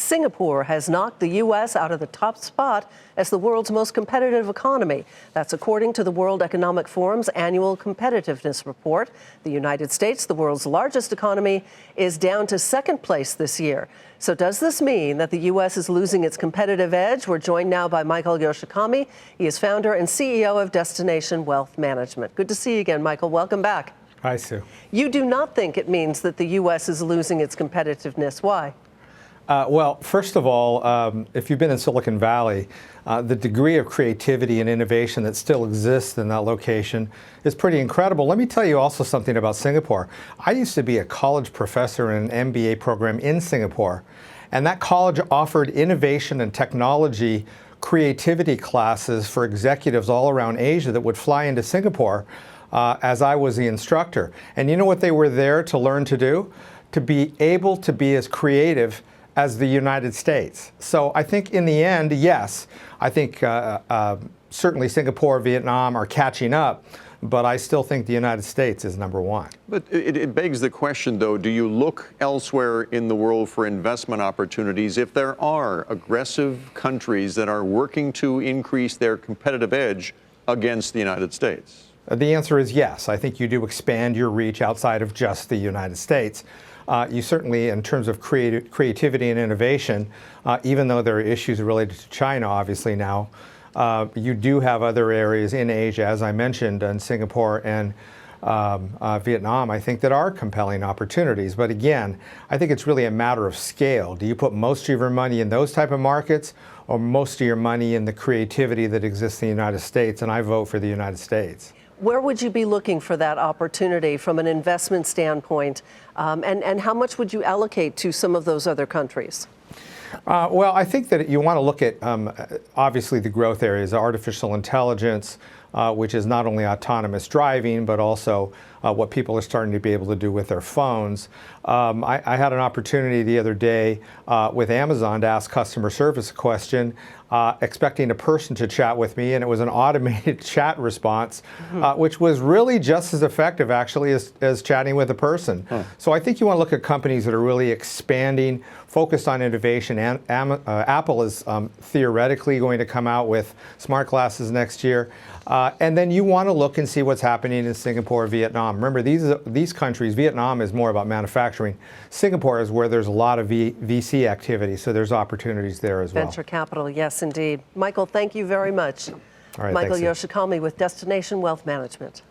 Singapore has knocked the U.S. out of the top spot as the world's most competitive economy. That's according to the World Economic Forum's annual competitiveness report. The United States, the world's largest economy, is down to second place this year. So does this mean that the U.S. is losing its competitive edge? We're joined now by Michael Yoshikami. He is founder and CEO of Destination Wealth Management. Good to see you again, Michael. Welcome back. Hi, Sue. You do not think it means that the U.S. is losing its competitiveness. Why? Well, first of all, if you've been in Silicon Valley, the degree of creativity and innovation that still exists in that location is pretty incredible. Let me tell you also something about Singapore. I used to be a college professor in an MBA program in Singapore, and that college offered innovation and technology creativity classes for executives all around Asia that would fly into Singapore as I was the instructor. And you know what they were there to learn to do? To be able to be as creative as the United States. So I think in the end, yes, I think certainly Singapore, Vietnam are catching up, but I still think the United States is number one. But it begs the question, though, do you look elsewhere in the world for investment opportunities if there are aggressive countries that are working to increase their competitive edge against the United States? The answer is yes. I think you do expand your reach outside of just the United States. You certainly, in terms of creativity and innovation, even though there are issues related to China, obviously now, you do have other areas in Asia, as I mentioned, in Singapore and Vietnam, I think that are compelling opportunities. But again, I think it's really a matter of scale. Do you put most of your money in those type of markets or most of your money in the creativity that exists in the United States? And I vote for the United States. Where would you be looking for that opportunity from an investment standpoint? And how much would you allocate to some of those other countries? Well, I think that you want to look at, obviously, the growth areas, artificial intelligence, which is not only autonomous driving, but also what people are starting to be able to do with their phones. I had an opportunity the other day with Amazon to ask customer service a question, expecting a person to chat with me, and it was an automated chat response, which was really just as effective, actually, as chatting with a person. So I think you want to look at companies that are really expanding, focused on innovation. And Apple is theoretically going to come out with smart glasses next year. And then you want to look and see what's happening in Singapore, Vietnam. Remember, these countries, Vietnam is more about manufacturing. Singapore is where there's a lot of VC activity, so there's opportunities there as well. Venture capital, yes, indeed. Michael, thank you very much. All right, Michael thanks, Yoshikami with Destination Wealth Management.